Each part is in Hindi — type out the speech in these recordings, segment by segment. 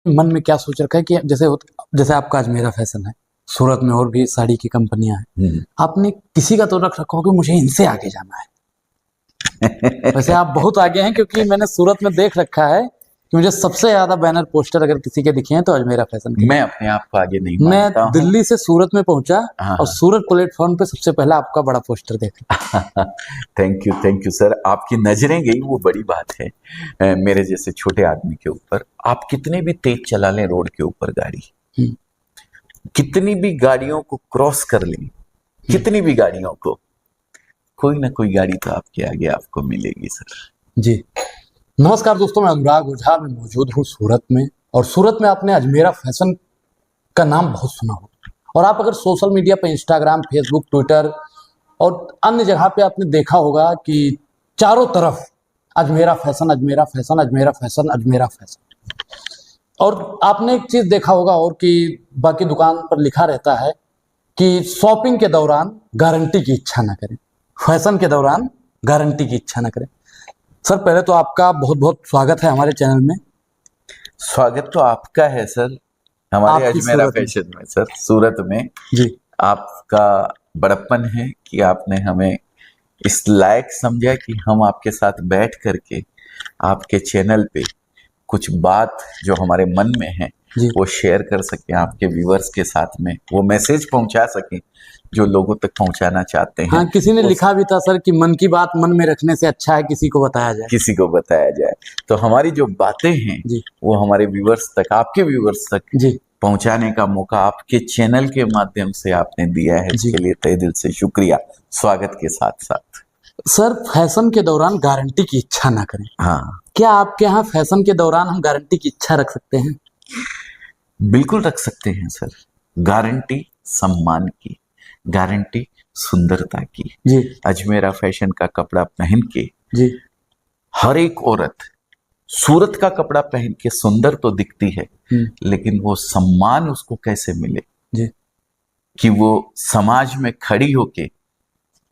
मन में क्या सोच रखा है कि जैसे आपका अजमेरा फैशन है, सूरत में और भी साड़ी की कंपनियां हैं, आपने किसी का तो रख रखा हो कि मुझे इनसे आगे जाना है। वैसे आप बहुत आगे हैं, क्योंकि मैंने सूरत में देख रखा है कि मुझे सबसे ज्यादा बैनर पोस्टर अगर किसी के दिखे हैं तो अजमेरा फैशन के। मैं अपने आप को आगे नहीं मैं मानता हूं। दिल्ली से सूरत में पहुंचा हाँ, और सूरत प्लेटफॉर्म पे सबसे पहला आपका बड़ा पोस्टर देखा। थैंक यू सर, आपकी नजरें गई वो बड़ी बात है। मेरे जैसे छोटे आदमी के ऊपर आप कितने भी तेज चला लें रोड के ऊपर गाड़ी, कितनी भी गाड़ियों को क्रॉस कर लें, कितनी भी गाड़ियों को, कोई ना कोई गाड़ी तो आपके आगे आपको मिलेगी सर। जी नमस्कार दोस्तों, मैं अनुराग ओझा में मौजूद हूँ सूरत में। और सूरत में आपने अजमेरा फैशन का नाम बहुत सुना हो, और आप अगर सोशल मीडिया पे इंस्टाग्राम, फेसबुक, ट्विटर और अन्य जगह पे आपने देखा होगा कि चारों तरफ Ajmera fashion, Ajmera fashion, Ajmera fashion, Ajmera fashion. और आपने एक चीज देखा होगा और कि बाकी दुकान पर लिखा रहता है कि शॉपिंग के दौरान गारंटी की इच्छा ना करें, फैशन के दौरान गारंटी की इच्छा ना करें। सर पहले तो आपका बहुत बहुत स्वागत है हमारे चैनल में। स्वागत तो आपका है सर, हमारे अजमेरा फैशन में सर, सूरत में। जी आपका बड़प्पन है कि आपने हमें इस लायक समझा कि हम आपके साथ बैठ करके आपके चैनल पे कुछ बात जो हमारे मन में है वो शेयर कर सकें, आपके व्यूअर्स के साथ में वो मैसेज पहुंचा सकें जो लोगों तक पहुंचाना चाहते हैं। हाँ, किसी ने लिखा भी था सर कि मन की बात मन में रखने से अच्छा है किसी को बताया जाए, तो हमारी जो बातें हैं वो हमारे व्यूअर्स तक, आपके व्यूअर्स तक पहुंचाने का मौका आपके चैनल के माध्यम से आपने दिया है, इसके लिए तहे दिल से शुक्रिया। स्वागत के साथ साथ सर, फैशन के दौरान गारंटी की इच्छा ना करें। हाँ, क्या आपके यहाँ फैशन के दौरान हम गारंटी की इच्छा रख सकते हैं? बिल्कुल रख सकते हैं सर। गारंटी सम्मान की, गारंटी सुंदरता की। अजमेरा फैशन का कपड़ा पहन के हर एक औरत सूरत का कपड़ा पहन के सुंदर तो दिखती है, लेकिन वो सम्मान उसको कैसे मिले कि वो समाज में खड़ी होके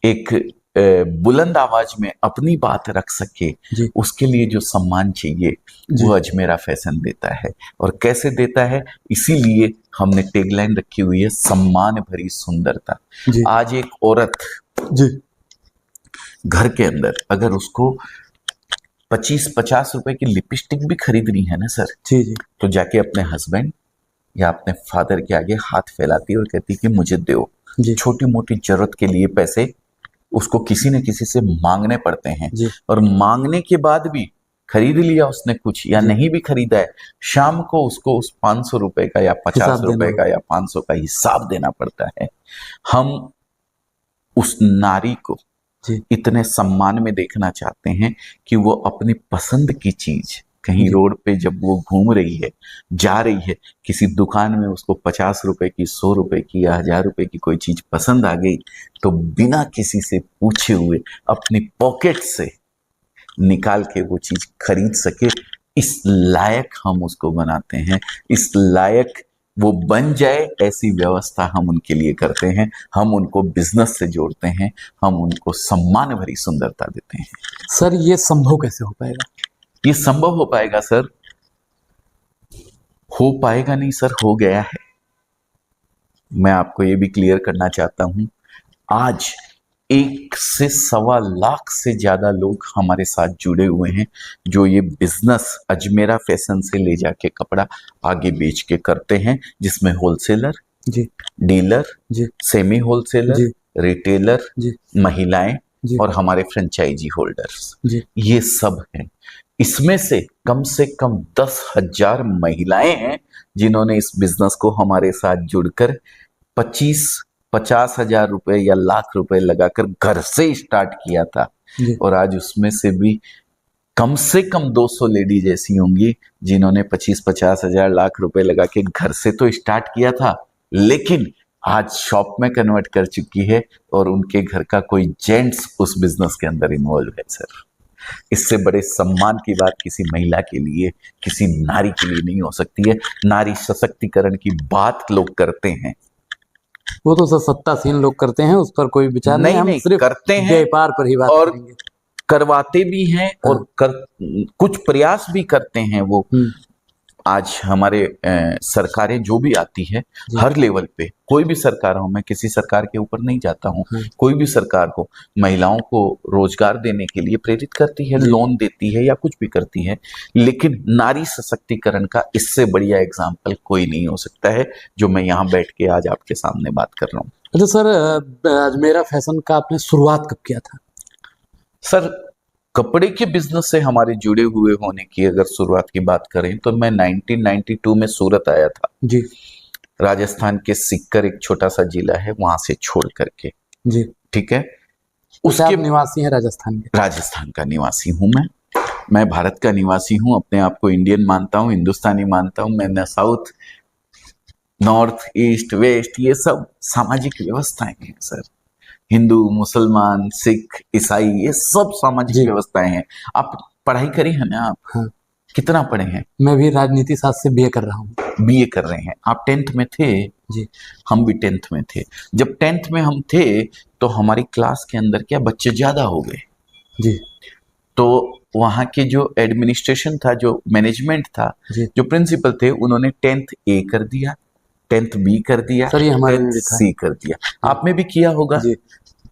एक बुलंद आवाज में अपनी बात रख सके, उसके लिए जो सम्मान चाहिए वो अजमेरा फैशन देता है। और कैसे देता है, इसीलिए हमने टैगलाइन रखी हुई है, सम्मान भरी सुंदरता। आज एक औरत घर के अंदर अगर उसको 25-50 रुपए की लिपस्टिक भी खरीदनी है ना सर, तो जाके अपने हस्बैंड या अपने फादर के आगे हाथ फैलाती है और कहती है कि मुझे दो। छोटी मोटी जरूरत के लिए पैसे उसको किसी न किसी से मांगने पड़ते हैं, और मांगने के बाद भी खरीद लिया उसने कुछ या नहीं भी खरीदा है, शाम को उसको उस 500 रुपए का या 50 रुपए का या 500 का हिसाब देना पड़ता है। हम उस नारी को इतने सम्मान में देखना चाहते हैं कि वो अपनी पसंद की चीज कहीं रोड पे जब वो घूम रही है, जा रही है, किसी दुकान में उसको 50 रुपए की, 100 रुपए की या 1000 रुपए की कोई चीज पसंद आ गई, तो बिना किसी से पूछे हुए अपनी पॉकेट से निकाल के वो चीज खरीद सके, इस लायक हम उसको बनाते हैं, इस लायक वो बन जाए, ऐसी व्यवस्था हम उनके लिए करते हैं। हम उनको बिजनेस से जोड़ते हैं, हम उनको सम्मान भरी सुंदरता देते हैं। सर ये संभव कैसे हो पाएगा? ये संभव हो पाएगा सर, हो पाएगा नहीं सर, हो गया है। मैं आपको ये भी क्लियर करना चाहता हूं, आज 1 से सवा लाख से ज्यादा लोग हमारे साथ जुड़े हुए हैं जो ये बिजनेस अजमेरा फैशन से ले जाके कपड़ा आगे बेच के करते हैं, जिसमें wholesaler, dealer, semi wholesaler, retailer, महिलाएं और हमारे फ्रेंचाइजी होल्डर्स, ये सब हैं। इसमें से कम 10,000 महिलाएं हैं जिन्होंने इस बिजनेस को हमारे साथ जुड़कर 50 हजार रुपए या लाख रुपए लगाकर घर से स्टार्ट किया था, और आज उसमें से भी कम 200 लेडीज ऐसी होंगी जिन्होंने 25-50 हजार लाख रुपए लगा के घर से तो स्टार्ट किया था, लेकिन आज शॉप में कन्वर्ट कर चुकी है और उनके घर का कोई जेंट्स उस बिजनेस के अंदर इन्वॉल्व है सर। इससे बड़े सम्मान की बात किसी महिला के लिए, किसी नारी के लिए नहीं हो सकती है। नारी सशक्तिकरण की बात लोग करते हैं, वो तो सर सत्तासीन लोग करते हैं, उस पर कोई विचार नहीं, हम सिर्फ करते हैं, व्यापार पर ही बात और करेंगे। करवाते भी हैं और कुछ प्रयास भी करते हैं वो आज हमारे सरकारें जो भी आती है हर लेवल पे, कोई भी सरकार हो, मैं किसी सरकार के ऊपर नहीं जाता हूँ, कोई भी सरकार हो, महिलाओं को रोजगार देने के लिए प्रेरित करती है, लोन देती है या कुछ भी करती है, लेकिन नारी सशक्तिकरण का इससे बढ़िया एग्जाम्पल कोई नहीं हो सकता है जो मैं यहाँ बैठ के आज आपके सामने बात कर रहा हूँ। अच्छा सर, अजमेरा फैशन का आपने शुरुआत कब किया था? सर, कपड़े के बिजनेस से हमारे जुड़े हुए होने की अगर शुरुआत की बात करें तो मैं 1992 में सूरत आया था जी। राजस्थान के सीकर एक छोटा सा जिला है, वहां से छोड़ करके जी। ठीक है। उसके आप निवासी हैं राजस्थान के? राजस्थान का निवासी हूं मैं भारत का निवासी हूं, अपने आप को इंडियन मानता हूं, हिंदुस्तानी मानता हूं। मैं न साउथ, नॉर्थ, ईस्ट, वेस्ट, ये सब सामाजिक व्यवस्थाएं हैं सर। हिंदू, मुसलमान, सिख, ईसाई, ये सब सामाजिक व्यवस्थाएं हैं। आप पढ़ाई करी है ना आप? हाँ। कितना पढ़े हैं? मैं भी राजनीति शास्त्र से बीए कर रहा हूँ। बीए कर रहे हैं आप? 10th में थे? जी। हम भी 10th में थे। जब 10th में हम थे तो हमारी क्लास के अंदर क्या बच्चे ज्यादा हो गए जी। तो वहाँ के जो एडमिनिस्ट्रेशन था, जो मैनेजमेंट था, जो प्रिंसिपल थे, उन्होंने 10th A कर दिया, 10th B कर दिया, 10th C कर दिया। आप में भी किया होगा।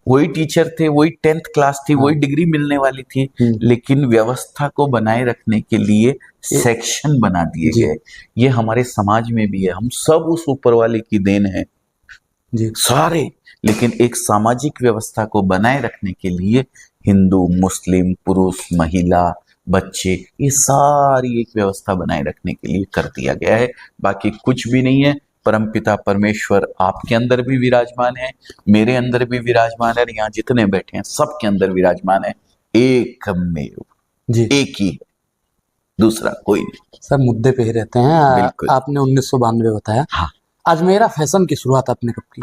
वही टीचर थे, वही 10th क्लास थी, वही डिग्री मिलने वाली थी, लेकिन व्यवस्था को बनाए रखने के लिए सेक्शन बना दिए गए। ये हमारे समाज में भी है। हम सब उस ऊपर वाले की देन है सारे, लेकिन एक सामाजिक व्यवस्था को बनाए रखने के लिए हिंदू, मुस्लिम, पुरुष, महिला, बच्चे, ये सारी एक व्यवस्था बनाए रखने के लिए कर दिया गया है। बाकी कुछ भी नहीं है। परमपिता परमेश्वर आपके अंदर भी विराजमान है, मेरे अंदर भी विराजमान है, यहाँ जितने बैठे हैं सबके अंदर विराजमान है। एकमेव, एक ही है, दूसरा कोई नहीं। सब मुद्दे पे ही रहते हैं। आपने 1992 बताया। हाँ। अजमेरा फैशन की शुरुआत आपने कब की?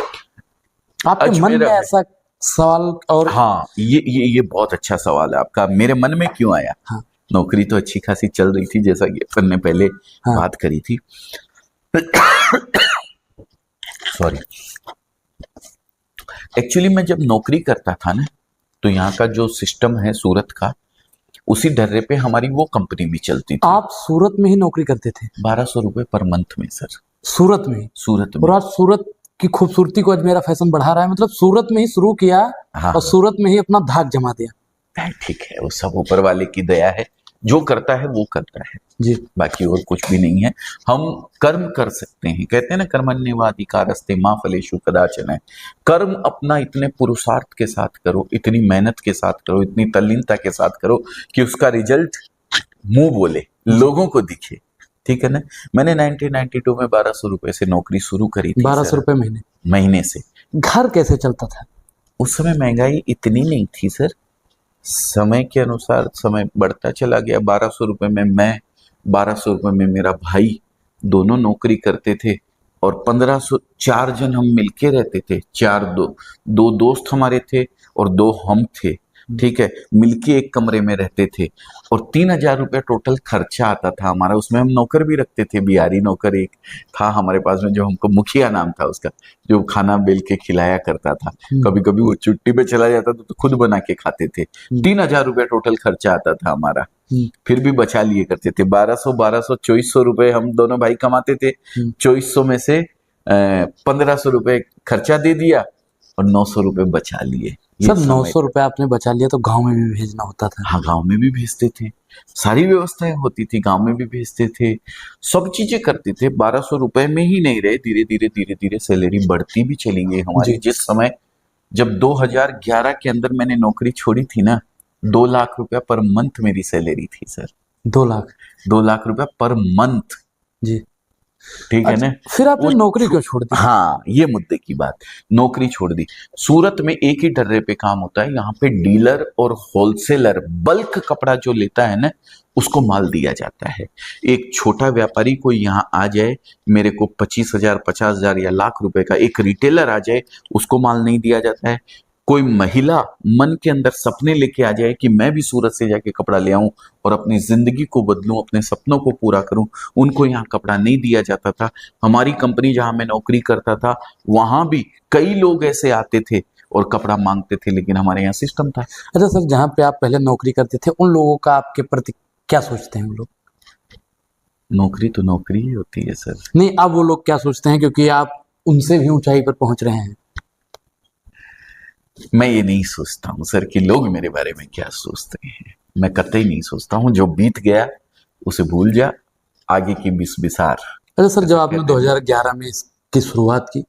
आपके मन में ऐसा सवाल? और हाँ, ये बहुत अच्छा सवाल है आपका। मेरे मन में क्यों आया? हाँ। नौकरी तो अच्छी खासी चल रही थी, जैसा कि अपन ने पहले बात करी थी। सॉरी, एक्चुअली मैं जब नौकरी करता था ना, तो यहाँ का जो सिस्टम है सूरत का, उसी डर्रे पे हमारी वो कंपनी भी चलती थी। आप सूरत में ही नौकरी करते थे? 1200 रुपए पर मंथ में सर। सूरत में? सूरत में। और आज सूरत की खूबसूरती को अजमेरा फैशन बढ़ा रहा है। मतलब सूरत में ही शुरू किया। हाँ। और सूरत में ही अपना धाक जमा दिया। ठीक है, वो सब ऊपर वाले की दया है, जो करता है वो करता है जी। बाकी और कुछ भी नहीं है। हम कर्म कर सकते हैं, कहते हैं ना कर्मण्येवाधिकारस्ते मा फलेषु कदाचन है। कर्म अपना इतने पुरुषार्थ के साथ करो, इतनी मेहनत के साथ करो, इतनी तल्लीनता के साथ करो कि उसका रिजल्ट मुंह बोले, लोगों को दिखे। ठीक है ना। मैंने 1992 में 1200 रुपए से नौकरी शुरू करी थी। 1200 रुपए महीने से? घर कैसे चलता था उस समय? महंगाई इतनी नहीं थी सर, समय के अनुसार समय बढ़ता चला गया। 1200 रुपए में मैं, 1200 रुपए में मेरा भाई, दोनों नौकरी करते थे। और 1500, 4 जन हम मिलके रहते थे। दो दोस्त हमारे थे और 2 हम थे। ठीक है, मिलके एक कमरे में रहते थे और 3000 रुपये टोटल खर्चा आता था हमारा। उसमें हम नौकर भी रखते थे, बिहारी नौकर एक था हमारे पास में, जो हमको मुखिया नाम था उसका, जो खाना बेल के खिलाया करता था। कभी कभी वो छुट्टी पे चला जाता था तो खुद बना के खाते थे। 3000 रुपये टोटल खर्चा आता था हमारा, फिर भी बचा लिए करते थे। 1200 2400 रुपए हम दोनों भाई कमाते थे। 2400 में से 1500 रुपए खर्चा दे दिया और 900 रुपए बचा लिए। सब 900 रुपए आपने बचा लिया तो गांव में भी भेजना होता था? हाँ, गांव में भी भेजते थे, सारी व्यवस्थाएं होती थी, गांव में भी भेजते थे, सब चीजें करते थे। 1200 रुपए में ही नहीं रहे, धीरे धीरे सैलरी बढ़ती भी चली गई हमारी। जिस समय जब 2011 के अंदर मैंने नौकरी छोड़ी थी ना, 2 लाख रुपया पर मंथ मेरी सैलरी थी सर। 2 लाख रुपया पर मंथ जी। ठीक है ना। फिर आपने नौकरी क्यों छोड़ दी? हाँ, ये मुद्दे की बात, नौकरी छोड़ दी। सूरत में एक ही डर्रे पे काम होता है, यहाँ पे डीलर और होलसेलर बल्क कपड़ा जो लेता है ना, उसको माल दिया जाता है। एक छोटा व्यापारी कोई यहाँ आ जाए, मेरे को 25,000, 50,000 या लाख रुपए का एक रिटेलर आ जाए, उसको माल नहीं दिया जाता है। कोई महिला मन के अंदर सपने लेके आ जाए कि मैं भी सूरत से जाके कपड़ा ले आऊं और अपनी जिंदगी को बदलूं, अपने सपनों को पूरा करूं, उनको यहाँ कपड़ा नहीं दिया जाता था। हमारी कंपनी जहां मैं नौकरी करता था, वहां भी कई लोग ऐसे आते थे और कपड़ा मांगते थे, लेकिन हमारे यहाँ सिस्टम था। अच्छा सर, जहाँ पे आप पहले नौकरी करते थे, उन लोगों का आपके प्रति क्या सोचते हैं वो लोग? नौकरी तो नौकरी ही होती है सर। नहीं, अब वो लोग क्या सोचते हैं, क्योंकि आप उनसे भी ऊंचाई पर पहुंच रहे हैं। मैं ये नहीं सोचता हूँ सर कि लोग मेरे बारे में क्या सोचते हैं। मैं कतई नहीं सोचता हूँ। जो बीत गया उसे भूल जा, आगे की बिसार। अच्छा सर, जब आपने 2011 में इसकी शुरुआत की,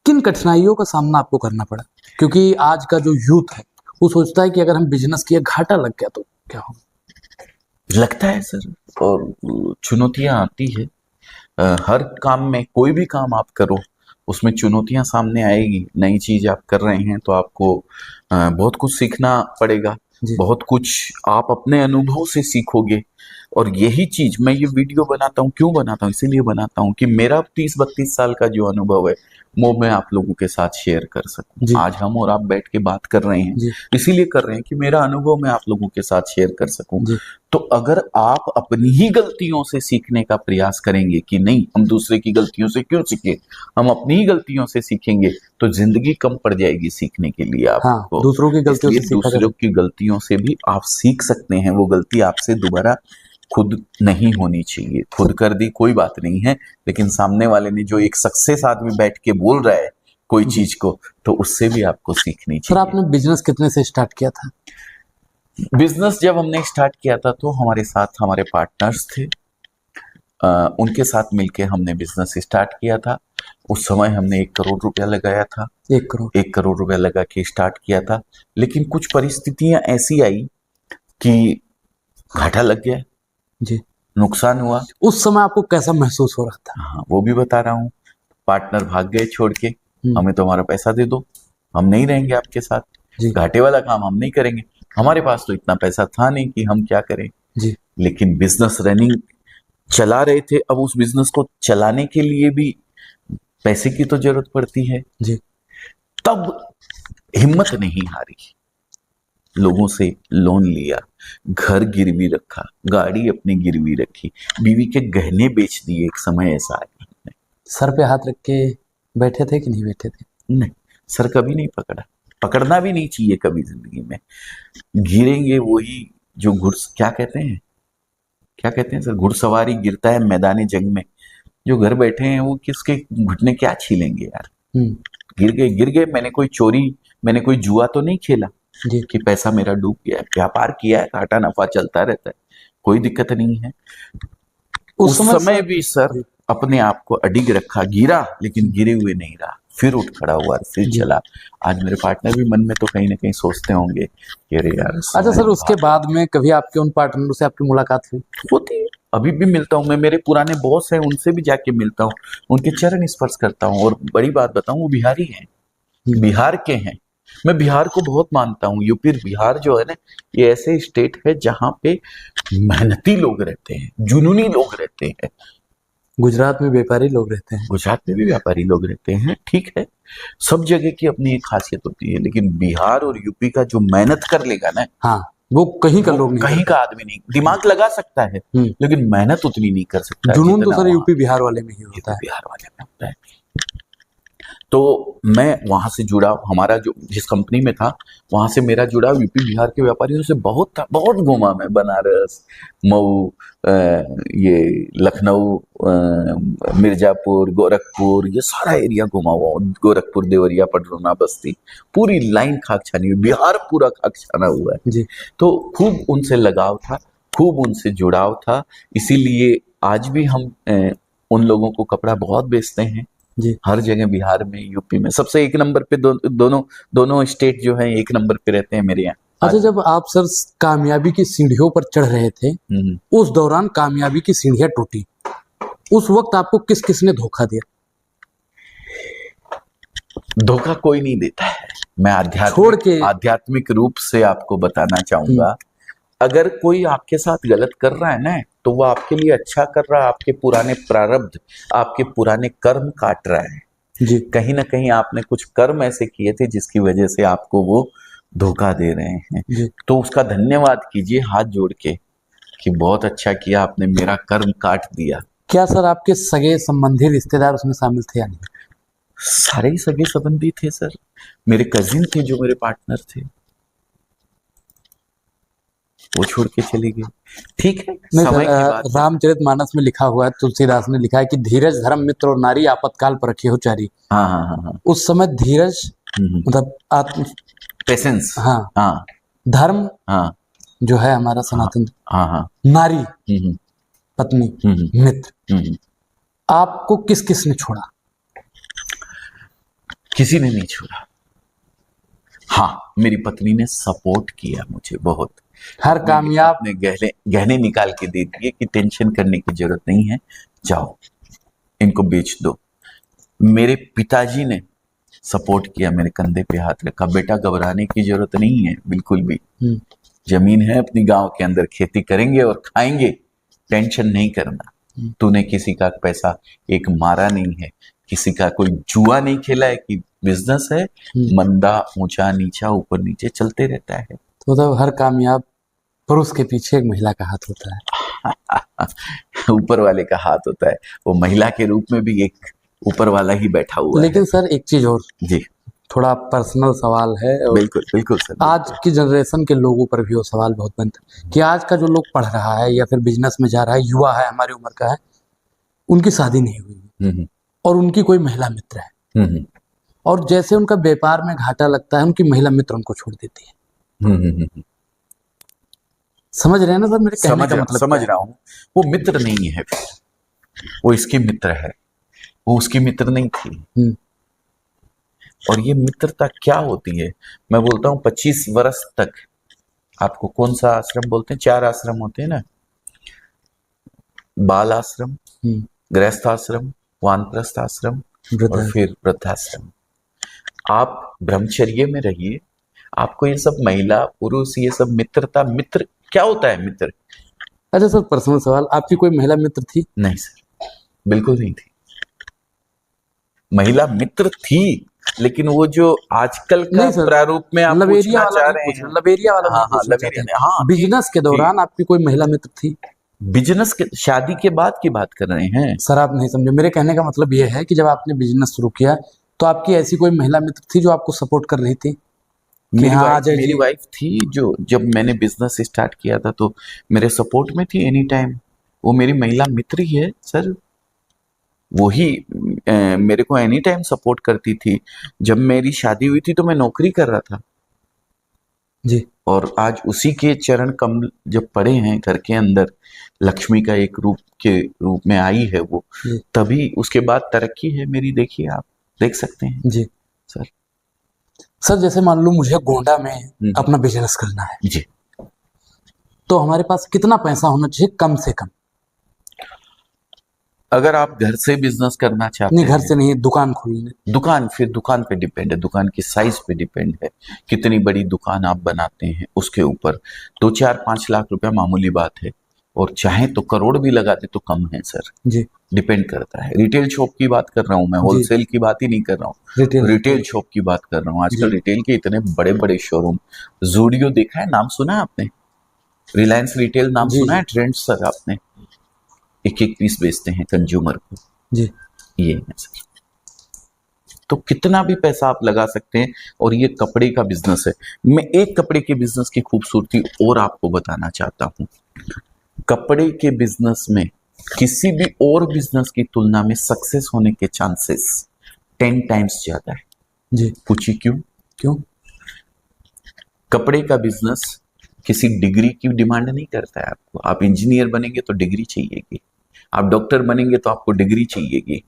किन कठिनाइयों का सामना आपको करना पड़ा? क्योंकि आज का जो यूथ है वो सोचता है कि अगर हम बिजनेस किए, घाटा लग गया तो क्या होगा। लगता है सर, और चुनौतियां आती है। हर काम में, कोई भी काम आप करो उसमें चुनौतियां सामने आएगी। नई चीज आप कर रहे हैं तो आपको बहुत कुछ सीखना पड़ेगा। जी। बहुत कुछ आप अपने अनुभव से सीखोगे। और यही चीज मैं ये वीडियो बनाता हूँ, क्यों बनाता हूँ? इसीलिए बनाता हूँ कि मेरा 30-32 साल का जो अनुभव है वो मैं आप लोगों के साथ शेयर कर जी। सकूं। आज हम और आप बैठ के बात कर रहे हैं जी। इसीलिए कर रहे हैं कि मेरा अनुभव मैं आप लोगों के साथ शेयर कर सकूं। जी। तो अगर आप अपनी ही गलतियों से सीखने का प्रयास करेंगे कि नहीं, हम दूसरे की गलतियों से क्यों सीखें, हम अपनी ही गलतियों से सीखेंगे, तो जिंदगी कम पड़ जाएगी सीखने के लिए हाँ, आपको। दूसरों की गलतियों से इसलिए सीखा दूसरों की गलतियों से भी आप सीख सकते हैं। वो गलती आपसे दोबारा खुद नहीं होनी चाहिए। खुद कर दी कोई बात नहीं है, लेकिन सामने वाले ने जो एक सक्सेस आदमी बैठ के बोल रहा है कोई चीज को, तो उससे भी आपको सीखनी सर, चाहिए। आपने बिजनेस कितने से स्टार्ट किया था? बिजनेस जब हमने स्टार्ट किया था तो हमारे साथ हमारे पार्टनर्स थे। उनके साथ मिलके हमने बिजनेस स्टार्ट किया था। उस समय हमने 1 करोड़ रुपया लगाया था। 1 करोड़? 1 करोड़ रुपया लगा के स्टार्ट किया था, लेकिन कुछ परिस्थितियां ऐसी आई कि घाटा लग गया, जी। नुकसान हुआ। उस समय आपको कैसा महसूस हो रहा था? हाँ, वो भी बता रहा हूँ। पार्टनर भाग गए छोड़ के, हमें तो हमारा पैसा दे दो, हम नहीं रहेंगे आपके साथ, जी। घाटे वाला काम हम नहीं करेंगे। हमारे पास तो इतना पैसा था नहीं कि हम क्या करें। जी। लेकिन बिजनेस रनिंग चला रहे थे। अब उस बिजनेस को चलाने के लिए भी पैसे की तो जरूरत पड़ती है। जी। तब हिम्मत नहीं हारी, लोगों से लोन लिया, घर गिरवी रखा, गाड़ी अपनी गिरवी रखी, बीवी के गहने बेच दिए। एक समय ऐसा आया। सर पे हाथ रख के बैठे थे कि नहीं बैठे थे? नहीं, सर कभी नहीं पकड़ा। पकड़ना भी नहीं चाहिए कभी जिंदगी में। गिरेंगे वही जो क्या कहते हैं सर, घुड़सवारी गिरता है मैदानी जंग में। जो घर बैठे हैं वो किसके घुटने क्या छीलेंगे यार। गिर गए। मैंने कोई जुआ तो नहीं खेला जी। कि पैसा मेरा डूब गया। व्यापार किया है, घाटा नफा चलता रहता है, कोई दिक्कत नहीं है। उस समय भी सर अपने आप को अडिग रखा, गिरा लेकिन गिरे हुए नहीं रहा, फिर उठ खड़ा हुआ, फिर चला। आज मेरे पार्टनर भी मन में तो कहीं ना कहीं सोचते होंगे कि अरे यार। अच्छा सर, उसके बाद में कभी आपके उन पार्टनरों से आपकी मुलाकात हुई? होती है, अभी भी मिलता हूँ मैं। मेरे पुराने बॉस हैं, उनसे भी जाके मिलता हूँ, उनके चरण स्पर्श करता हूँ। और बड़ी बात बताऊं, वो बिहारी हैं, बिहार के हैं। मैं बिहार को बहुत मानता हूँ। यूपी बिहार जो है ना, ये ऐसे स्टेट है जहाँ पे मेहनती लोग रहते हैं, जुनूनी लोग रहते हैं। गुजरात में व्यापारी लोग रहते हैं। गुजरात में भी व्यापारी लोग रहते हैं, ठीक है। सब जगह की अपनी एक खासियत होती है, लेकिन बिहार और यूपी का जो मेहनत कर लेगा ना, हाँ, वो कहीं का लोग नहीं, कहीं का आदमी नहीं। दिमाग लगा सकता है लेकिन मेहनत उतनी नहीं कर सकता। जुनून तो सर यूपी बिहार वाले में ही होता है। बिहार वाले में होता है। तो मैं वहां से जुड़ा, हमारा जो जिस कंपनी में था वहां से मेरा जुड़ाव यूपी बिहार के व्यापारियों से बहुत था। बहुत घूमा मैं, बनारस, मऊ, ये लखनऊ, मिर्जापुर, गोरखपुर, ये सारा एरिया घुमा हुआ हूँ। गोरखपुर, देवरिया, पटरौना, बस्ती, पूरी लाइन खाक छानी हुई, बिहार पूरा खाक छाना हुआ है जी। तो खूब उनसे लगाव था, खूब उनसे जुड़ाव था। इसीलिए आज भी हम उन लोगों को कपड़ा बहुत बेचते हैं जी। हर जगह। बिहार में, यूपी में सबसे 1 नंबर पे दोनों स्टेट जो है 1 नंबर पे रहते हैं मेरे यहाँ। अच्छा, जब आप सर कामयाबी की सीढ़ियों पर चढ़ रहे थे, उस दौरान कामयाबी की सीढ़ियां टूटी, उस वक्त आपको किस किसने धोखा दिया? धोखा कोई नहीं देता है। मैं आध्यात्मिक रूप से आपको बताना चाहूंगा, अगर कोई आपके साथ गलत कर रहा है ना, तो वो आपके लिए अच्छा कर रहा है। आपके पुराने प्रारब्ध, आपके पुराने कर्म काट रहा है जी। कहीं ना कहीं आपने कुछ कर्म ऐसे किए थे जिसकी वजह से आपको वो धोखा दे रहे हैं जी। तो उसका धन्यवाद कीजिए हाथ जोड़ के कि बहुत अच्छा किया, आपने मेरा कर्म काट दिया। क्या सर आपके सगे संबंधी रिश्तेदार उसमें शामिल थे या नहीं? सारे ही सगे संबंधी थे सर। मेरे कजिन थे जो मेरे पार्टनर थे। वो छोड़ के चली गई। ठीक है, नहीं समय की सर, बात है। रामचरितमानस में लिखा हुआ है, तुलसीदास ने लिखा है कि धीरज धर्म मित्र और नारी आपातकाल पर रखी हो चारी। हाँ हाँ हाँ हाँ। उस समय धीरज मतलब आत्म, पेशेंस। हाँ, हाँ धर्म हाँ जो है हमारा सनातन, हाँ हाँ। नारी, हम्म पत्नी, हम्म मित्र, हम्म। आपको किस किस ने छोड़ा? किसी ने नहीं छोड़ा। हाँ, मेरी पत्नी ने सपोर्ट किया मुझे बहुत। हर कामयाब, अपने गहने गहने निकाल के दे दिए कि टेंशन करने की जरूरत नहीं है, जाओ इनको बेच दो। मेरे पिताजी ने सपोर्ट किया, मेरे कंधे पे हाथ रखा, बेटा घबराने की जरूरत नहीं है बिल्कुल भी। जमीन है अपनी गांव के अंदर, खेती करेंगे और खाएंगे, टेंशन नहीं करना। तूने किसी का पैसा एक मारा नहीं है, किसी का कोई जुआ नहीं खेला है, कि बिजनेस है, मंदा ऊंचा नीचा ऊपर नीचे चलते रहता है। तो मतलब हर कामयाब पुरुष के पीछे एक महिला का हाथ होता है। ऊपर वाले का हाथ होता है, वो महिला के रूप में भी एक ऊपर वाला ही बैठा हुआ लेकिन सर एक चीज और, जी थोड़ा पर्सनल सवाल है और बिल्कुल बिल्कुल सर। आज की जनरेशन के लोगों पर भी वो सवाल बहुत बनता है कि आज का जो लोग पढ़ रहा है या फिर बिजनेस में जा रहा है, युवा है, हमारी उम्र का है, उनकी शादी नहीं हुई और उनकी कोई महिला मित्र है, और जैसे उनका व्यापार में घाटा लगता है, उनकी महिला मित्र उनको छोड़ देती है। समझ रहे हैं ना सर मेरे कहने का मतलब? समझ रहा हूँ। वो मित्र नहीं है, फिर वो इसकी मित्र है, वो उसकी मित्र नहीं थी। और ये मित्रता क्या होती है? मैं बोलता हूँ 25 वर्ष तक आपको कौन सा आश्रम बोलते हैं? 4 आश्रम होते हैं ना, बाल आश्रम, गृहस्थ आश्रम, वानप्रस्थ आश्रम और फिर वृद्धाश्रम। आप ब्रह्मचर्य में रहिए, आपको ये सब महिला पुरुष ये सब मित्रता, मित्र क्या होता है मित्र? अच्छा सर, पर्सनल सवाल, आपकी कोई महिला मित्र थी? नहीं सर, बिल्कुल नहीं थी। महिला मित्र थी, लेकिन वो जो आजकल का प्रारूप में आप पूछना चाह रहे हैं, लवेरिया वाला, हाँ लवेरिया, हाँ, बिजनेस के दौरान आपकी कोई महिला मित्र थी? बिजनेस के शादी के बाद की बात कर रहे हैं सर? आप नहीं समझे, मेरे कहने का मतलब ये है कि जब आपने बिजनेस शुरू किया तो आपकी ऐसी कोई महिला मित्र थी जो आपको सपोर्ट कर रही थी? मेरी वाइफ थी, जो जब मैंने बिजनेस स्टार्ट किया था तो मेरे सपोर्ट में थी एनी टाइम। वो मेरी महिला मित्र ही है सर, वही मेरे को एनी टाइम सपोर्ट करती थी। जब मेरी शादी हुई थी तो मैं नौकरी कर रहा था जी, और आज उसी के चरण कमल जब पड़े हैं घर के अंदर, लक्ष्मी का एक रूप के रूप में आई है वो, तभी उसके बाद तरक्की है मेरी, देखिए आप देख सकते हैं जी सर। जैसे मान लो मुझे गोंडा में अपना बिजनेस करना है जी, तो हमारे पास कितना पैसा होना चाहिए कम से कम? अगर आप घर से बिजनेस करना चाहते हैं, घर से नहीं, दुकान खोलने, दुकान, फिर दुकान पे डिपेंड है, दुकान की साइज पे डिपेंड है, कितनी बड़ी दुकान आप बनाते हैं उसके ऊपर। 2-4-5 लाख रुपया मामूली बात है, और चाहे तो करोड़ भी लगा दे तो कम है सर जी, डिपेंड करता है। रिटेल शॉप की बात कर रहा हूँ मैं, होलसेल की बात ही नहीं कर रहा हूँ, रिटेल शॉप की बात कर रहा हूँ। आजकल रिटेल के इतने बड़े बड़े शोरूम, जूडियो देखा है, नाम सुना है आपने? रिलायंस रिटेल नाम सुना है? ट्रेंड्स सर आपने, एक पीस बेचते हैं कंज्यूमर को जी, ये है सर। तो कितना भी पैसा आप लगा सकते हैं, और ये कपड़े का बिजनेस है। मैं एक कपड़े के बिजनेस की खूबसूरती और आपको बताना चाहता हूं। कपड़े के बिजनेस में किसी भी और बिजनेस की तुलना में सक्सेस होने के चांसेस 10 टाइम्स ज्यादा है जी। पूछिए क्यों? कपड़े का बिजनेस किसी डिग्री की डिमांड नहीं करता है आपको। आप इंजीनियर बनेंगे तो डिग्री चाहिएगी, आप डॉक्टर बनेंगे तो आपको डिग्री चाहिएगी।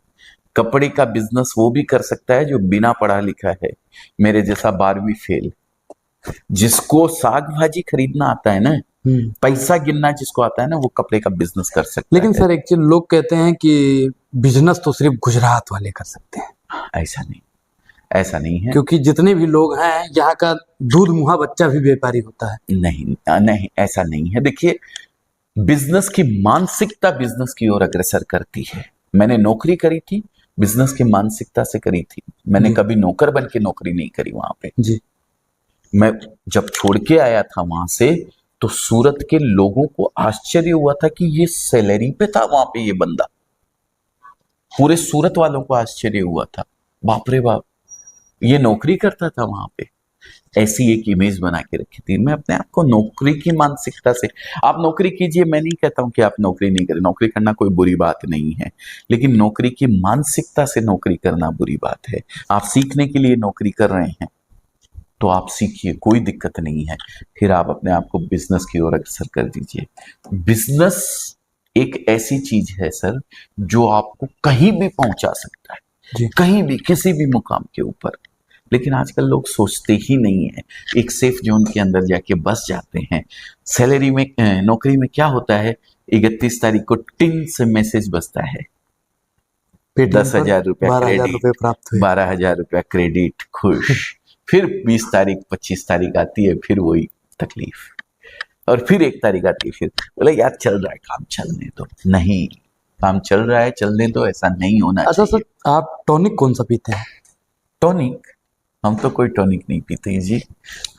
कपड़े का बिजनेस वो भी कर सकता है जो बिना पढ़ा लिखा है, मेरे जैसा 12वीं फेल, जिसको साग भाजी खरीदना आता है ना, पैसा गिनना जिसको आता है ना, वो कपड़े का बिजनेस कर सकता है। लेकिन सर एक चीज लोग कहते हैं कि बिजनेस तो सिर्फ गुजरात वाले कर सकते हैं। ऐसा नहीं है, क्योंकि जितने भी लोग हैं यहाँ का दूध मुहा बच्चा भी व्यापारी होता है। नहीं ऐसा नहीं है। देखिए, बिजनेस की मानसिकता बिजनेस की ओर अग्रसर करती है। मैंने नौकरी करी थी, बिजनेस की मानसिकता से करी थी। मैंने कभी नौकर बन के नौकरी नहीं करी वहां पे जी। मैं जब छोड़ के आया था वहां से, तो सूरत के लोगों को आश्चर्य हुआ था कि ये सैलरी पे था वहां पे ये बंदा। पूरे सूरत वालों को आश्चर्य हुआ था, बाप रे बाप, ये नौकरी करता था वहां पे। ऐसी एक इमेज बना के रखी थी। मैं अपने आप को नौकरी की मानसिकता से, आप नौकरी कीजिए, मैं नहीं कहता हूं कि आप नौकरी नहीं करें, नौकरी करना कोई बुरी बात नहीं है, लेकिन नौकरी की मानसिकता से नौकरी करना बुरी बात है। आप सीखने के लिए नौकरी कर रहे हैं तो आप सीखिए, कोई दिक्कत नहीं है, फिर आप अपने आप को बिजनेस की ओर अग्रसर कर दीजिए। बिजनेस एक ऐसी चीज है सर जो आपको कहीं भी पहुंचा सकता है, कहीं भी, किसी भी मुकाम के ऊपर। लेकिन आजकल लोग सोचते ही नहीं है, एक सेफ जोन के अंदर जाके बस जाते हैं। सैलरी में, नौकरी में क्या होता है, 31 तारीख को टिंग से मैसेज बजता है, 10,000 रुपया 12,000 रुपये प्राप्त हुए, 12,000 रुपया क्रेडिट, खुश। फिर 20 तारीख 25 तारीख आती है, फिर वही तकलीफ, और फिर 1 तारीख आती है, फिर बोले यार चल रहा है काम, चलने दो। नहीं, काम चल रहा है, चलने दो, ऐसा नहीं होना अच्छा चाहिए। सर, आप टॉनिक कौन सा पीते हैं? टॉनिक? हम तो कोई टॉनिक नहीं पीते जी।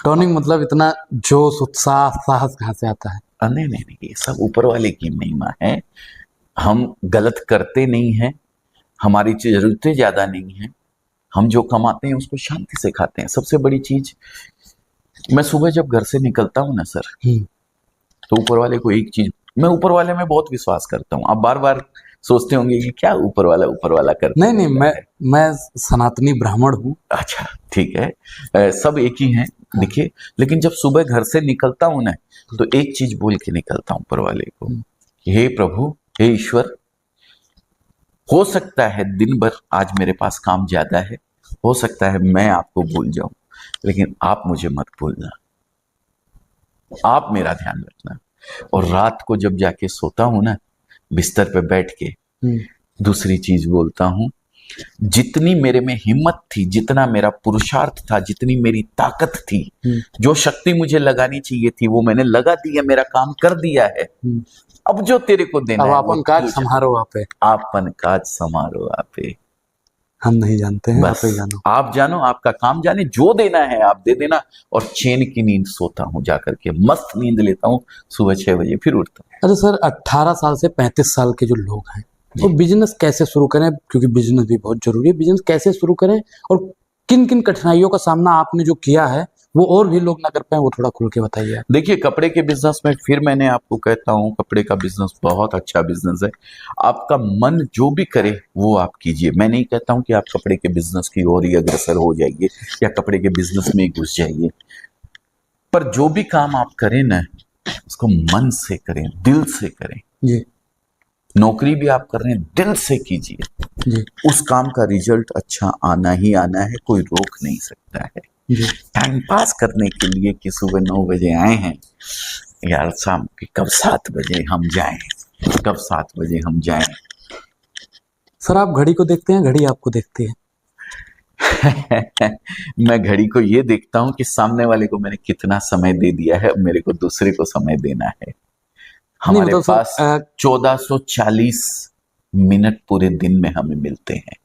टॉनिक मतलब इतना जोश, उत्साह, साहस कहाँ से आता है? नहीं नहीं नहीं, ये सब ऊपर वाले की महिमा है। हम गलत करते नहीं हैं, हमारी जरूरतें ज्यादा नहीं हैं, हम जो कमाते हैं उसको शांति से खाते हैं। सबसे बड़ी चीज, मैं सुबह जब घर से निकलता हूँ ना सर, तो ऊपर वाले को एक चीज, मैं ऊपर वाले में बहुत विश्वास करता हूँ। आप बार बार सोचते होंगे कि क्या ऊपर वाला करता है। नहीं, मैं सनातनी ब्राह्मण हूँ। अच्छा ठीक है, सब एक ही हैं देखिए। लेकिन जब सुबह घर से निकलता हूँ ना, तो एक चीज बोल के निकलता हूँ ऊपर वाले को, हे प्रभु, हे ईश्वर, हो सकता है दिन भर आज मेरे पास काम ज्यादा है, हो सकता है मैं आपको भूल जाऊं, लेकिन आप मुझे मत भूलना, आप मेरा ध्यान रखना। और रात को जब जाके सोता हूं ना, बिस्तर पे बैठ के दूसरी चीज बोलता हूं, जितनी मेरे में हिम्मत थी, जितना मेरा पुरुषार्थ था, जितनी मेरी ताकत थी, जो शक्ति मुझे लगानी चाहिए थी, वो मैंने लगा दी है, मेरा काम कर दिया है। अब जो तेरे को देना है, अपन काज समारो आपे, आपन काज समारो आपे। हम नहीं जानते हैं, बस आप ही जानो। आप जानो, आपका काम जाने, जो देना है आप दे देना। और चैन की नींद सोता हूँ, जाकर के मस्त नींद लेता हूँ, सुबह 6 बजे फिर उठता हूँ। अच्छा सर, 18 साल से 35 साल के जो लोग हैं, वो बिजनेस कैसे शुरू करें? क्योंकि बिजनेस भी बहुत जरूरी है, बिजनेस कैसे शुरू करें और किन किन कठिनाइयों का सामना आपने जो किया है वो और भी लोग ना कर पाए, वो थोड़ा खुल के बताइए। देखिए, कपड़े के बिजनेस में फिर मैंने आपको कहता हूँ, कपड़े का बिजनेस बहुत अच्छा बिजनेस है। आपका मन जो भी करे वो आप कीजिए। मैं नहीं कहता हूँ कि आप कपड़े के बिजनेस की ओर ही अग्रसर हो जाइए या कपड़े के बिजनेस में घुस जाइए, पर जो भी काम आप करें ना, उसको मन से करें, दिल से करें जी। नौकरी भी आप कर रहे हैं, दिल से कीजिए जी। उस काम का रिजल्ट अच्छा आना ही आना है, कोई रोक नहीं सकता है। टाइम पास करने के लिए कि सुबह 9 बजे आए हैं यार, शाम के कब 7 बजे हम जाएं, कब 7 बजे हम जाएं। सर, आप घड़ी को देखते हैं, घड़ी आपको देखती है? मैं घड़ी को ये देखता हूं कि सामने वाले को मैंने कितना समय दे दिया है, मेरे को दूसरे को समय देना है। हमारे पास 1440 मिनट पूरे दिन में हमें मिलते हैं।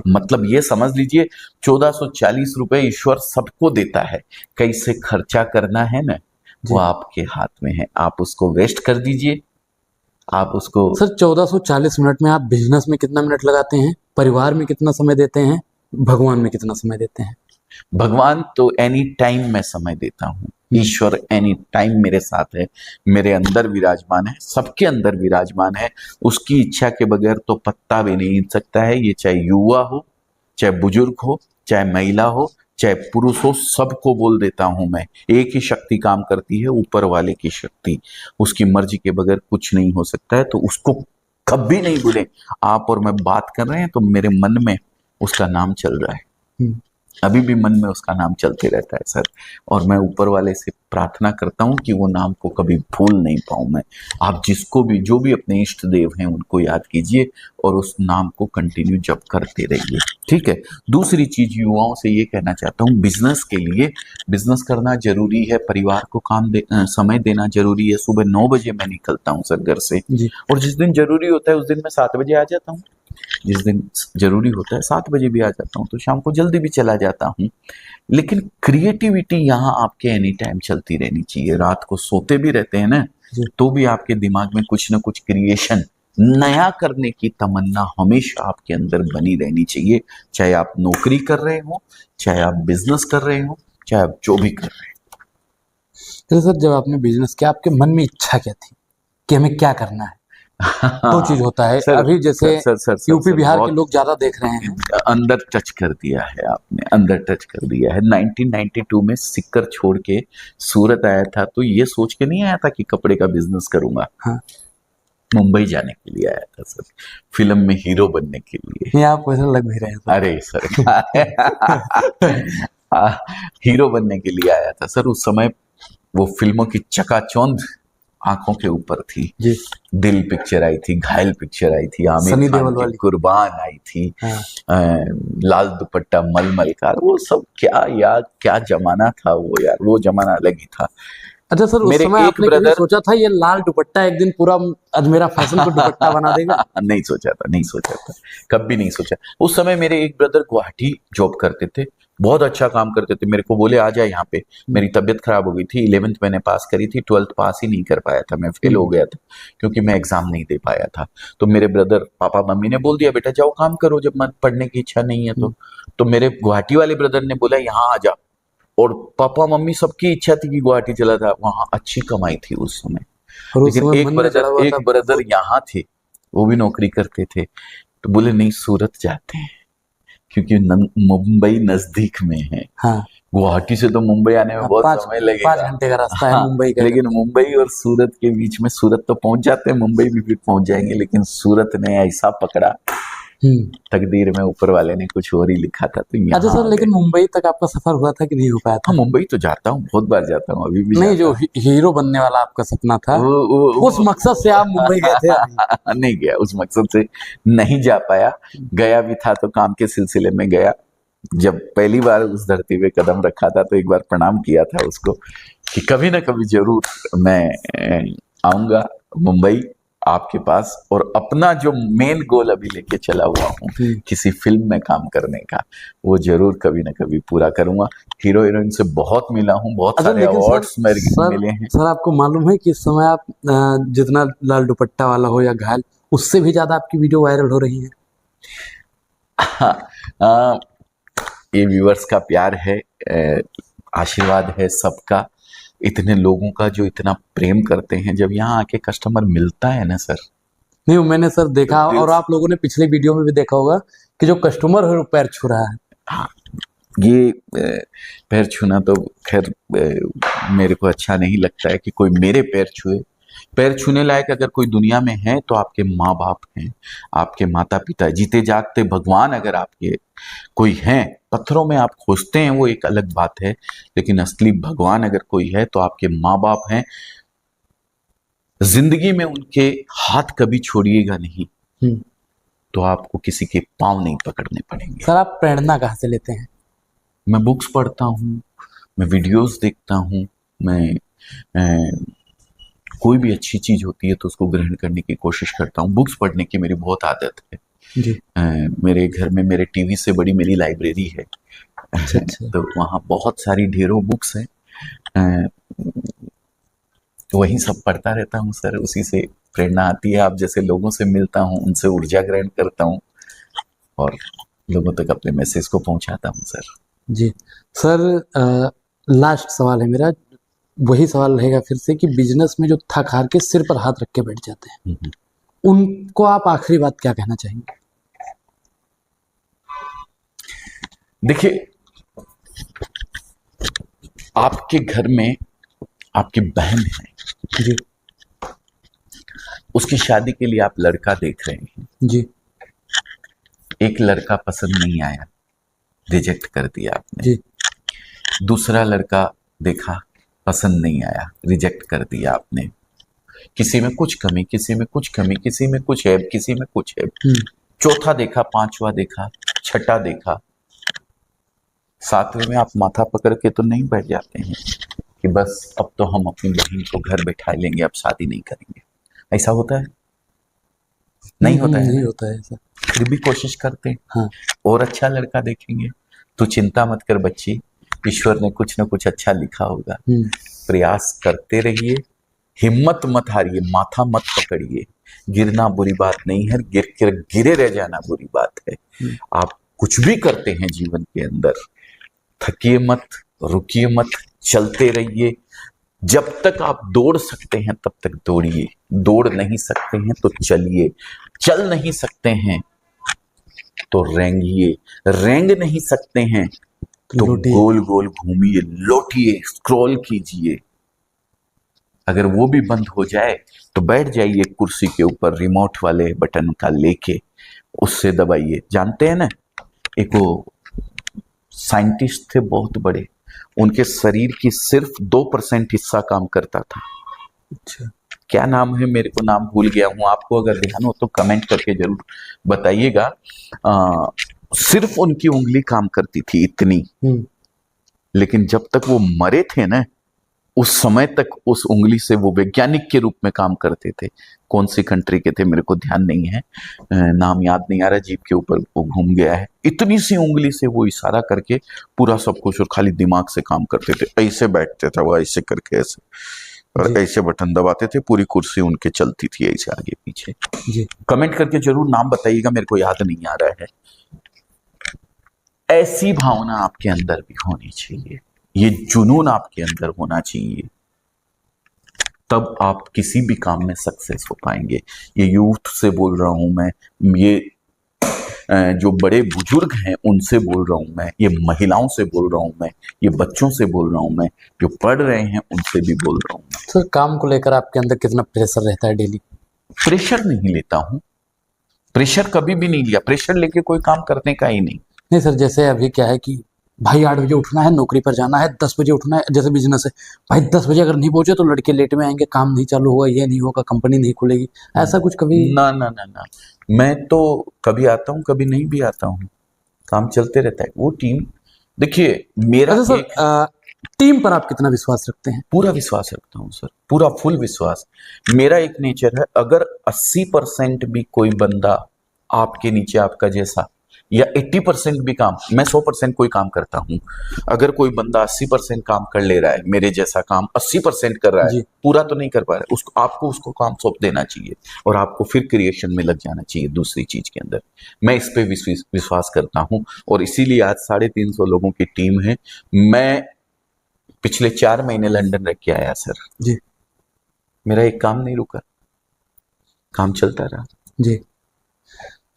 मतलब ये समझ लीजिए 1440 रुपए ईश्वर सबको देता है, कैसे खर्चा करना है ना, वो आपके हाथ में है। आप उसको वेस्ट कर दीजिए, आप उसको। सर, 1440 मिनट में आप बिजनेस में कितना मिनट लगाते हैं, परिवार में कितना समय देते हैं, भगवान में कितना समय देते हैं? भगवान तो एनी टाइम मैं समय देता हूँ, ईश्वर एनी टाइम मेरे साथ है, मेरे अंदर विराजमान है, सबके अंदर विराजमान है। उसकी इच्छा के बगैर तो पत्ता भी नहीं हिल सकता है। ये चाहे युवा हो, चाहे बुजुर्ग हो, चाहे महिला हो, चाहे पुरुष हो, सबको बोल देता हूं मैं, एक ही शक्ति काम करती है, ऊपर वाले की शक्ति। उसकी मर्जी के बगैर कुछ नहीं हो सकता है, तो उसको कभी नहीं भूले। आप और मैं बात कर रहे हैं तो मेरे मन में उसका नाम चल रहा है, अभी भी मन में उसका नाम चलते रहता है सर। और मैं ऊपर वाले से प्रार्थना करता हूं कि वो नाम को कभी भूल नहीं पाऊं मैं। आप जिसको भी, जो भी अपने इष्ट देव हैं, उनको याद कीजिए और उस नाम को कंटिन्यू जप करते रहिए, ठीक है। दूसरी चीज युवाओं से ये कहना चाहता हूँ, बिजनेस के लिए, बिजनेस करना जरूरी है, परिवार को समय देना जरूरी है। सुबह 9 बजे मैं निकलता हूँ सर घर से, और जिस दिन जरूरी होता है उस दिन मैं 7 बजे आ जाता हूँ, जिस दिन जरूरी होता है 7 बजे भी आ जाता हूँ, तो शाम को जल्दी भी चला जाता हूँ। लेकिन क्रिएटिविटी यहाँ आपके एनी टाइम चलती रहनी चाहिए। रात को सोते भी रहते हैं ना, तो भी आपके दिमाग में कुछ ना कुछ क्रिएशन, नया करने की तमन्ना हमेशा आपके अंदर बनी रहनी चाहिए। चाहे आप नौकरी कर रहे हो, चाहे आप बिजनेस कर रहे हो, चाहे आप जो भी कर रहे तो सर जब आपने बिजनेस किया आपके मन में इच्छा क्या थी कि हमें क्या करना है? दो चीज होता है, सर, अभी जैसे सर, यूपी बिहार के बहुत लोग ज्यादा देख रहे हैं। अंदर टच कर दिया है आपने, अंदर टच कर दिया है। 1992 में सिक्कर छोड़ के सूरत आया था तो ये सोच के नहीं आया था कि कपड़े का बिजनेस करूंगा। हाँ, मुंबई जाने के लिए आया था सर, फिल्म में हीरो बनने के लिए। ये आप वैसे लग भी रहे हैं सर। अरे सर हीरो बनने के लिए आया था सर। उस समय वो फिल्मों की चकाचौंध आंखों के ऊपर थी। जी, दिल पिक्चर आई थी, घायल पिक्चर आई थी, आमिर सनी खान देओल की वाली। कुर्बान आई थी, हाँ। लाल दुपट्टा मलमल का, वो सब क्या यार, क्या जमाना था वो यार, वो जमाना अलग ही था। अच्छा सर, उस मेरे समय एक आपने कभी ब्रदर सोचा था ये लाल दुपट्टा एक दिन पूरा अजमेरा फैशन को दुपट्टा बना देगा? नहीं सोचा था, नहीं सोचा था, कभी नहीं सोचा। उस समय मेरे एक ब्रदर गुवाहाटी जॉब करते थे, बहुत अच्छा काम करते थे। मेरे को बोले आ जा यहाँ पे। मेरी तबीयत खराब हो गई थी, 11th मैंने पास करी थी, 12th पास ही नहीं कर पाया था, मैं फेल हो गया था क्योंकि मैं एग्जाम नहीं दे पाया था। तो मेरे ब्रदर पापा मम्मी ने बोल दिया बेटा जाओ काम करो, जब मत पढ़ने की इच्छा नहीं है तो मेरे गुवाहाटी वाले ब्रदर ने बोला यहाँ आ जा। और पापा मम्मी सबकी इच्छा थी कि गुवाहाटी चला था, वहां अच्छी कमाई थी उस समय। और उस लेकिन समय मन में चढ़ा हुआ था एक ब्रदर यहाँ थे, वो भी नौकरी करते थे, तो बोले नहीं सूरत जाते हैं क्योंकि मुंबई नजदीक में है। हाँ, गुवाहाटी से तो मुंबई आने में बहुत समय लगेगा, 5 घंटे का रास्ता है हाँ, मुंबई का। लेकिन मुंबई और सूरत के बीच में, सूरत तो पहुंच जाते हैं, मुंबई भी फिर पहुंच जाएंगे, लेकिन सूरत ने ऐसा पकड़ा, तकदीर में ऊपर वाले ने कुछ और ही लिखा था। तो अच्छा सर, लेकिन मुंबई तक आपका सफर हुआ था कि नहीं हो पाया था? हाँ, मुंबई तो जाता हूँ, बहुत बार जाता हूँ, अभी भी नहीं, जो जाता हीरो बनने वाला आपका सपना था, वो उस मकसद से आप मुंबई गए थे अभी? नहीं गया, उस मकसद से नहीं जा पाया। गया भी था तो काम के सिलसिले में गया। जब पहली बार उस धरती पे कदम रखा था तो एक बार प्रणाम किया था उसको कि कभी ना कभी जरूर मैं आऊंगा मुंबई आपके पास, और अपना जो मेन गोल अभी लेके चला हुआ हूँ किसी फिल्म में काम करने का, वो जरूर कभी ना कभी पूरा करूंगा। हीरो हीरोइन से बहुत मिला हूँ, बहुत सारे अवार्ड्स मिले हैं। सर आपको मालूम है कि इस समय आप जितना लाल दुपट्टा वाला हो या घायल, उससे भी ज्यादा आपकी वीडियो वायरल हो रही है। ये व्यूअर्स का प्यार है, आशीर्वाद है सबका, इतने लोगों का जो इतना प्रेम करते हैं। जब यहाँ आके कस्टमर मिलता है ना सर, नहीं मैंने सर देखा, और आप लोगों ने पिछले वीडियो में भी देखा होगा कि जो कस्टमर है वो पैर छू रहा है। हाँ, ये पैर छूना तो खैर मेरे को अच्छा नहीं लगता है कि कोई मेरे पैर छुए। पैर छूने लायक अगर कोई दुनिया में है तो आपके माँ बाप हैं, आपके माता पिता, जीते जागते भगवान अगर आपके कोई हैं। पत्थरों में आप खोजते हैं वो एक अलग बात है, लेकिन असली भगवान अगर कोई है तो आपके माँ बाप हैं। जिंदगी में उनके हाथ कभी छोड़िएगा नहीं, तो आपको किसी के पांव नहीं पकड़ने पड़ेंगे। सर आप प्रेरणा कहाँ से लेते हैं? मैं बुक्स पढ़ता हूँ, मैं वीडियोस देखता हूँ, मैं कोई भी अच्छी चीज होती है तो उसको ग्रहण करने की कोशिश करता हूँ। बुक्स पढ़ने की मेरी बहुत आदत है जी। मेरे घर में मेरे टीवी से बड़ी मेरी लाइब्रेरी है। अच्छा। तो वहाँ बहुत सारी ढेरों बुक्स हैं, तो वही सब पढ़ता रहता हूँ सर, उसी से प्रेरणा आती है। आप जैसे लोगों से मिलता हूँ, उनसे ऊर्जा ग्रहण करता हूँ और लोगों तक अपने मैसेज को पहुंचाता हूँ सर। जी सर, लास्ट सवाल है मेरा, वही सवाल रहेगा फिर से कि बिजनेस में जो थक हार के सिर पर हाथ रख के बैठ जाते हैं, उनको आप आखिरी बात क्या कहना चाहेंगे? देखिए, आपके घर में आपकी बहन है जी, उसकी शादी के लिए आप लड़का देख रहे हैं जी, एक लड़का पसंद नहीं आया, रिजेक्ट कर दिया आपने जी, दूसरा लड़का देखा, पसंद नहीं आया, रिजेक्ट कर दिया आपने। किसी में कुछ कमी, किसी में कुछ कमी, किसी में कुछ ऐब, किसी में कुछ ऐब। चौथा देखा, पांचवा देखा, छठा देखा, सातवें में आप माथा पकड़ के तो नहीं बैठ जाते हैं कि बस अब तो हम अपनी बहन को घर बैठा लेंगे, अब शादी नहीं करेंगे। ऐसा होता है? नहीं होता है, नहीं होता है सर। फिर भी कोशिश करते हैं। हाँ। और अच्छा लड़का देखेंगे। तो चिंता मत कर बच्ची, ईश्वर ने कुछ ना कुछ अच्छा लिखा होगा। प्रयास करते रहिए, हिम्मत मत हारिए, माथा मत पकड़िए। गिरना बुरी बात नहीं है, गिरे रह जाना बुरी बात है। आप कुछ भी करते हैं जीवन के अंदर, थकिए मत, रुकिए मत, चलते रहिए। जब तक आप दौड़ सकते हैं तब तक दौड़िए, दौड़ नहीं सकते हैं तो चलिए, चल नहीं सकते हैं तो रेंगिए, रेंग नहीं सकते हैं तो गोल गोल घूमिए, लौटिए, स्क्रॉल कीजिए। अगर वो भी बंद हो जाए तो बैठ जाइए कुर्सी के ऊपर, रिमोट वाले बटन का लेके उससे दबाइए। जानते हैं ना, एक वो साइंटिस्ट थे बहुत बड़े, उनके शरीर की सिर्फ 2% हिस्सा काम करता था। अच्छा, क्या नाम है, मेरे को नाम भूल गया हूं, आपको अगर ध्यान हो तो कमेंट करके जरूर बताइएगा। सिर्फ उनकी उंगली काम करती थी इतनी, लेकिन जब तक वो मरे थे ना, उस समय तक उस उंगली से वो वैज्ञानिक के रूप में काम करते थे। कौन सी कंट्री के थे मेरे को ध्यान नहीं है, नाम याद नहीं आ रहा, जीभ के ऊपर वो घूम गया है। इतनी सी उंगली से वो इशारा करके पूरा सब कुछ, और खाली दिमाग से काम करते थे। ऐसे बैठते थे वो, ऐसे करके ऐसे, और ऐसे बटन दबाते थे, पूरी कुर्सी उनके चलती थी ऐसे आगे पीछे। जी, कमेंट करके जरूर नाम बताइएगा, मेरे को याद नहीं आ रहा है। ऐसी भावना आपके अंदर भी होनी चाहिए, ये जुनून आपके अंदर होना चाहिए, तब आप किसी भी काम में सक्सेस हो पाएंगे। ये यूथ से बोल रहा हूं मैं, ये जो बड़े बुजुर्ग हैं उनसे बोल रहा हूं मैं, ये महिलाओं से बोल रहा हूं मैं, ये बच्चों से बोल रहा हूं मैं, जो पढ़ रहे हैं उनसे भी बोल रहा हूं मैं। सर, काम को लेकर आपके अंदर कितना प्रेशर रहता है डेली? प्रेशर नहीं लेता हूं, प्रेशर कभी भी नहीं लिया, प्रेशर लेके कोई काम करने का ही नहीं। नहीं सर, जैसे अभी क्या है कि भाई 8 बजे उठना है, नौकरी पर जाना है, 10 बजे उठना है, जैसे बिजनेस है, भाई 10 बजे अगर नहीं पहुंचे तो लड़के लेट में आएंगे, काम नहीं चालू होगा, ये नहीं होगा, कंपनी नहीं खुलेगी, ऐसा कुछ कभी? ना ना ना ना, मैं तो कभी आता हूँ कभी नहीं भी आता हूँ, काम चलते रहता है। वो टीम, देखिए मेरा अच्छा सर, टीम पर आप कितना विश्वास रखते हैं? पूरा विश्वास रखता हूँ सर, पूरा फुल विश्वास। मेरा एक नेचर है, अगर 80% भी कोई बंदा आपके नीचे आपका जैसा, या 80% भी काम, मैं 100% कोई काम करता हूँ, अगर कोई बंदा 80% काम कर ले रहा है, मेरे जैसा काम 80% कर रहा है, पूरा तो नहीं कर पा रहा है, उसको, आपको उसको काम सौंप देना चाहिए और आपको फिर क्रिएशन में लग जाना चाहिए दूसरी चीज के अंदर। मैं इस पे विश्वास करता हूँ, और इसीलिए आज 350 लोगों की टीम है। मैं पिछले 4 महीने लंदन रह के आया सर जी, मेरा एक काम नहीं रुका, काम चलता रहा जी।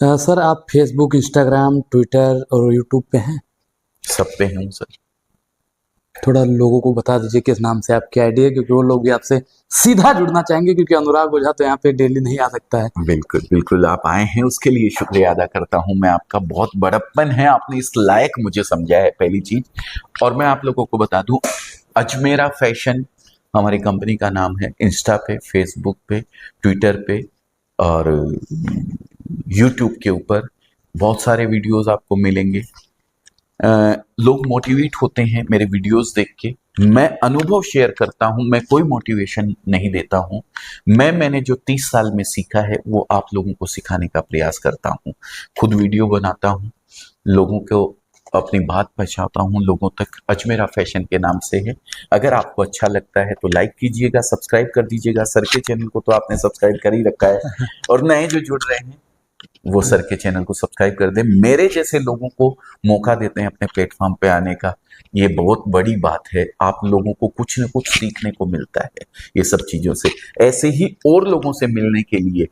सर, आप फेसबुक, इंस्टाग्राम, ट्विटर और यूट्यूब पे हैं? सब पे हूँ सर। थोड़ा लोगों को बता दीजिए किस नाम से आपकी आईडी है, क्योंकि वो लोग भी आपसे सीधा जुड़ना चाहेंगे, क्योंकि अनुराग ओझा तो यहाँ पे डेली नहीं आ सकता है। बिल्कुल बिल्कुल, आप आए हैं उसके लिए शुक्रिया अदा करता हूँ मैं आपका, बहुत बड़प्पन है, आपने इस लायक मुझे समझा है पहली चीज। और मैं आप लोगों को बता दूं, अजमेरा फैशन हमारी कंपनी का नाम है। इंस्टा पे, फेसबुक पे, ट्विटर पे और यूट्यूब के ऊपर बहुत सारे वीडियोस आपको मिलेंगे। लोग मोटिवेट होते हैं मेरे वीडियोस देख के, मैं अनुभव शेयर करता हूं, मैं कोई मोटिवेशन नहीं देता हूं। मैंने जो 30 साल में सीखा है वो आप लोगों को सिखाने का प्रयास करता हूं। खुद वीडियो बनाता हूं, लोगों को अपनी बात पहुंचाता हूं लोगों तक। अजमेरा फैशन के नाम से है। अगर आपको अच्छा लगता है तो लाइक कीजिएगा, सब्सक्राइब कर दीजिएगा। सर के चैनल को तो आपने सब्सक्राइब कर ही रखा है, और नए जो जुड़ रहे हैं वो सर के चैनल को सब्सक्राइब कर दें। मेरे जैसे लोगों को मौका देते हैं अपने प्लेटफॉर्म पे आने का, ये बहुत बड़ी बात है। आप लोगों को कुछ न कुछ सीखने को मिलता है ये सब चीजों से। ऐसे ही और लोगों से मिलने के लिए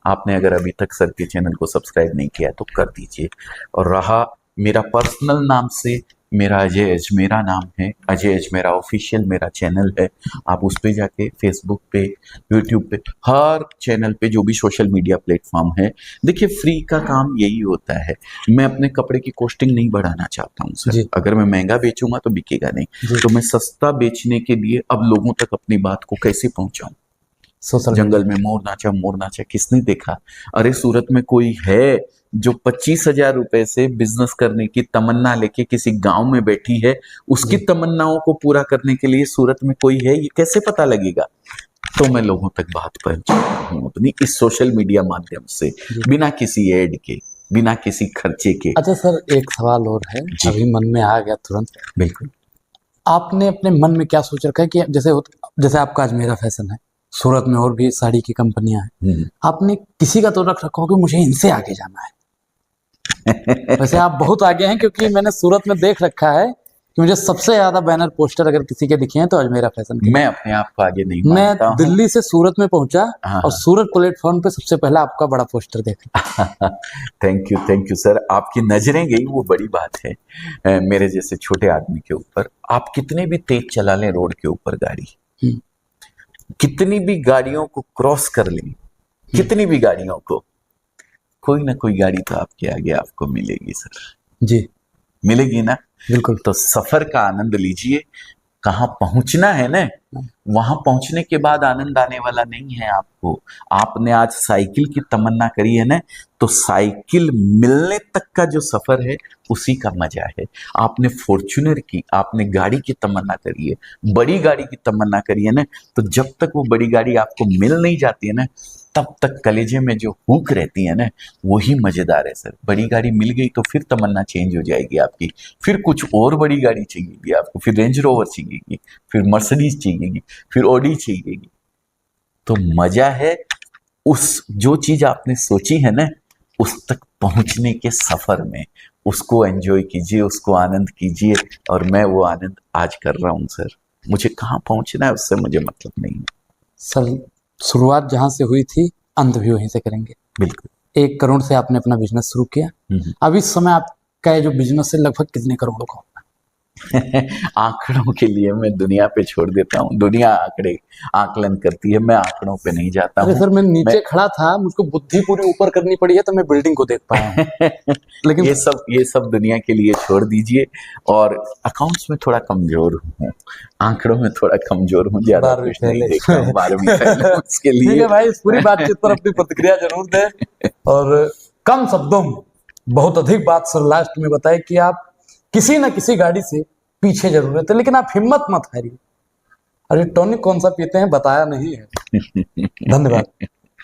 आपने अगर अभी तक सर के चैनल को सब्सक्राइब नहीं किया तो कर दीजिए। और रहा मेरा पर्सनल नाम से, मेरा अजय अजमेरा नाम है, अजय अजमेरा ऑफिशियल मेरा चैनल है। आप उस पे जाके फेसबुक पे, यूट्यूब पे, हर चैनल पे, जो भी सोशल मीडिया प्लेटफॉर्म है, देखिए फ्री का काम यही होता है। मैं अपने कपड़े की कॉस्टिंग नहीं बढ़ाना चाहता हूँ सर। अगर मैं महंगा बेचूंगा तो बिकेगा नहीं, तो मैं सस्ता बेचने के लिए अब लोगों तक अपनी बात को कैसे पहुंचाऊं। जंगल में मोर नाचा किसने देखा? अरे सूरत में कोई है जो 25,000 रुपए से बिजनेस करने की तमन्ना लेके किसी गांव में बैठी है, उसकी तमन्नाओं को पूरा करने के लिए सूरत में कोई है, ये कैसे पता लगेगा? तो मैं लोगों तक बात पहुंचाता हूँ अपनी इस सोशल मीडिया माध्यम से, बिना किसी एड के, बिना किसी खर्चे के। अच्छा सर, एक सवाल और है, अभी मन में आ गया तुरंत। बिल्कुल। आपने अपने मन में क्या सोच रखा है कि जैसे आपका अजमेरा फैशन है, सूरत में और भी साड़ी की कंपनियां हैं, आपने किसी का तो रख रखा हो कि मुझे इनसे आगे जाना है? वैसे आप बहुत आगे हैं, क्योंकि मैंने सूरत में देख रखा है कि मुझे सबसे ज्यादा बैनर पोस्टर अगर किसी के दिखे हैं तो अजमेरा फैशन के। मैं अपने आप को आगे नहीं मैं मानता हूँ। दिल्ली से सूरत में पहुंचा हाँ, और सूरत प्लेटफॉर्म पे सबसे पहला आपका बड़ा पोस्टर देखा। थैंक यू सर, आपकी नजरें गई वो बड़ी बात है। मेरे जैसे छोटे आदमी के ऊपर आप कितने भी तेज चला लें रोड के ऊपर गाड़ी, कितनी भी गाड़ियों को क्रॉस कर लें, कितनी भी गाड़ियों को, कोई ना कोई गाड़ी तो आपके आगे आपको मिलेगी सर। जी मिलेगी ना? बिल्कुल। तो सफर का आनंद लीजिए। कहाँ पहुंचना है ना, वहां पहुंचने के बाद आनंद आने वाला नहीं है आपको। आपने आज साइकिल की तमन्ना करी है ना, तो साइकिल मिलने तक का जो सफर है उसी का मजा है। आपने फॉर्च्यूनर की, आपने गाड़ी की तमन्ना करी है, बड़ी गाड़ी की तमन्ना करी है ना, तो जब तक वो बड़ी गाड़ी आपको मिल नहीं जाती है ना, तब तक कलेजे में जो हुक रहती है ना, वही मजेदार है सर। बड़ी गाड़ी मिल गई तो फिर तमन्ना चेंज हो जाएगी आपकी, फिर कुछ और बड़ी गाड़ी चाहिएगी आपको, फिर रेंज रोवर चाहिएगी, फिर मर्सिडीज चाहिएगी, फिर ऑडी चाहिएगी। तो मजा है उस जो चीज आपने सोची है ना, उस तक पहुंचने के सफर में। उसको एंजॉय कीजिए, उसको आनंद कीजिए, और मैं वो आनंद आज कर रहा हूं सर। मुझे कहाँ पहुंचना है उससे मुझे मतलब नहीं है सर। शुरुआत जहां से हुई थी अंत भी वहीं से करेंगे। बिल्कुल। 1 करोड़ से आपने अपना बिजनेस शुरू किया। अब इस समय आपका ये जो बिजनेस है लगभग कितने करोड़ों का होगा? आंकड़ों के लिए मैं दुनिया पे छोड़ देता हूँ, दुनिया आंकड़े आकलन करती है, मैं आंकड़ों पे नहीं जाता हूँ। अरे सर मैं नीचे खड़ा था, मुझको बुद्धि पूरी ऊपर करनी पड़ी है तो मैं बिल्डिंग को देख पाया हूँ। लेकिन ये सब दुनिया के लिए छोड़ दीजिए। और अकाउंट्स में थोड़ा कमजोर हूँ, आंकड़ों में थोड़ा कमजोर हूँ, ज्यादा कुछ नहीं देखता हूँ। 12वीं फेल हूँ उसके लिए। ठीक है भाई, इस पूरी बातचीत पर अपनी प्रतिक्रिया जरूर दें और कम शब्दों में बहुत अधिक बात सर लास्ट में बताए कि आप किसी न किसी गाड़ी से पीछे जरूर रहते, लेकिन आप हिम्मत मत हारिए। अरे टॉनिक कौन सा पीते हैं बताया नहीं है। धन्यवाद।